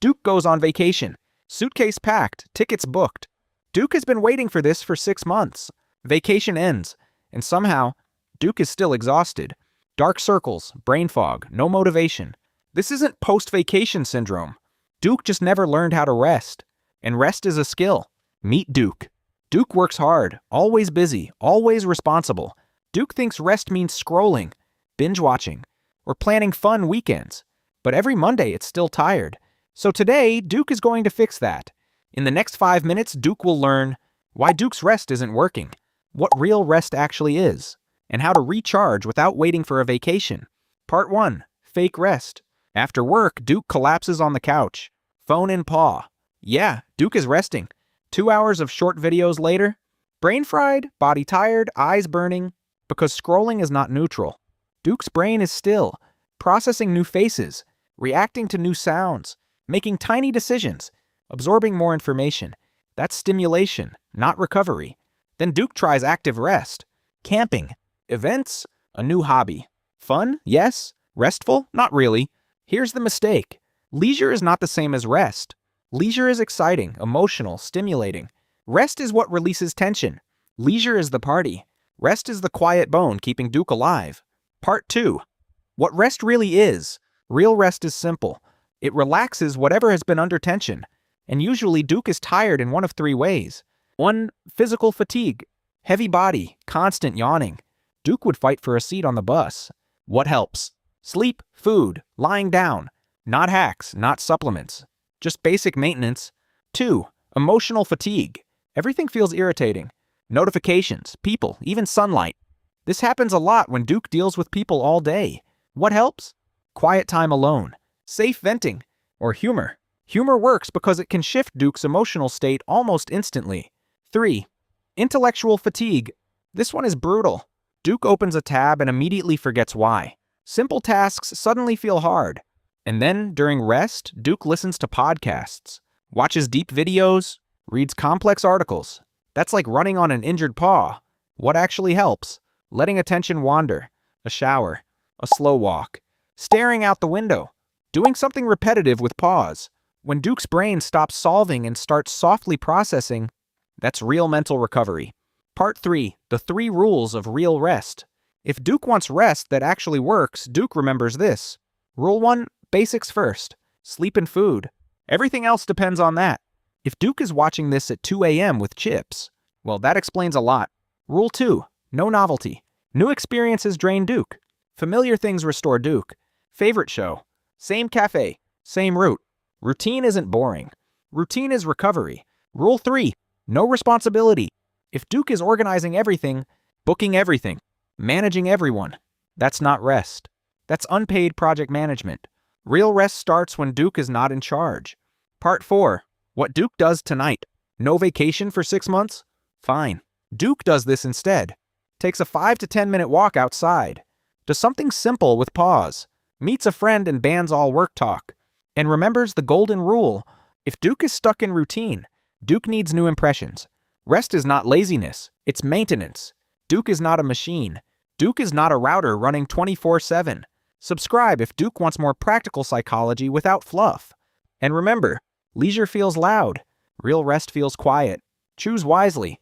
Duke goes on vacation. Suitcase packed, tickets booked. Duke has been waiting for this for 6 months. Vacation ends, and somehow, Duke is still exhausted. Dark circles, brain fog, no motivation. This isn't post-vacation syndrome. Duke just never learned how to rest. And rest is a skill. Meet Duke. Duke works hard, always busy, always responsible. Duke thinks rest means scrolling, binge-watching, or planning fun weekends. But every Monday it's still tired. So today, Duke is going to fix that. In the next 5 minutes, Duke will learn why Duke's rest isn't working, what real rest actually is, and how to recharge without waiting for a vacation. Part 1. Fake rest. After work, Duke collapses on the couch. Phone in paw. Yeah, Duke is resting. 2 hours of short videos later, brain fried, body tired, eyes burning, because scrolling is not neutral. Duke's brain is still, processing new faces, reacting to new sounds, making tiny decisions, absorbing more information. That's stimulation, not recovery. Then Duke tries active rest. Camping. Events? A new hobby. Fun? Yes. Restful? Not really. Here's the mistake. Leisure is not the same as rest. Leisure is exciting, emotional, stimulating. Rest is what releases tension. Leisure is the party. Rest is the quiet bone keeping Duke alive. Part 2. What rest really is. Real rest is simple. It relaxes whatever has been under tension. And usually Duke is tired in one of 3 ways. 1. Physical fatigue. Heavy body, constant yawning. Duke would fight for a seat on the bus. What helps? Sleep, food, lying down. Not hacks, not supplements. Just basic maintenance. 2. Emotional fatigue. Everything feels irritating. Notifications, people, even sunlight. This happens a lot when Duke deals with people all day. What helps? Quiet time alone, safe venting, or humor. Humor works because it can shift Duke's emotional state almost instantly. 3. Intellectual fatigue. This one is brutal. Duke opens a tab and immediately forgets why. Simple tasks suddenly feel hard. And then, during rest, Duke listens to podcasts, watches deep videos, reads complex articles. That's like running on an injured paw. What actually helps? Letting attention wander. A shower. A slow walk. Staring out the window. Doing something repetitive with pause. When Duke's brain stops solving and starts softly processing, that's real mental recovery. Part 3. The 3 rules of real rest. If Duke wants rest that actually works, Duke remembers this. Rule 1. Basics first. Sleep and food. Everything else depends on that. If Duke is watching this at 2 a.m. with chips, well, that explains a lot. Rule 2. No novelty. New experiences drain Duke. Familiar things restore Duke. Favorite show. Same cafe. Same route. Routine isn't boring. Routine is recovery. Rule 3. No responsibility. If Duke is organizing everything, booking everything, managing everyone, that's not rest. That's unpaid project management. Real rest starts when Duke is not in charge. Part 4. What Duke does tonight. No vacation for 6 months? Fine. Duke does this instead. Takes a 5 to 10 minute walk outside. Does something simple with pause. Meets a friend and bans all work talk. And remembers the golden rule. If Duke is stuck in routine, Duke needs new impressions. Rest is not laziness. It's maintenance. Duke is not a machine. Duke is not a router running 24/7. Subscribe if Duke wants more practical psychology without fluff. And remember, leisure feels loud. Real rest feels quiet. Choose wisely.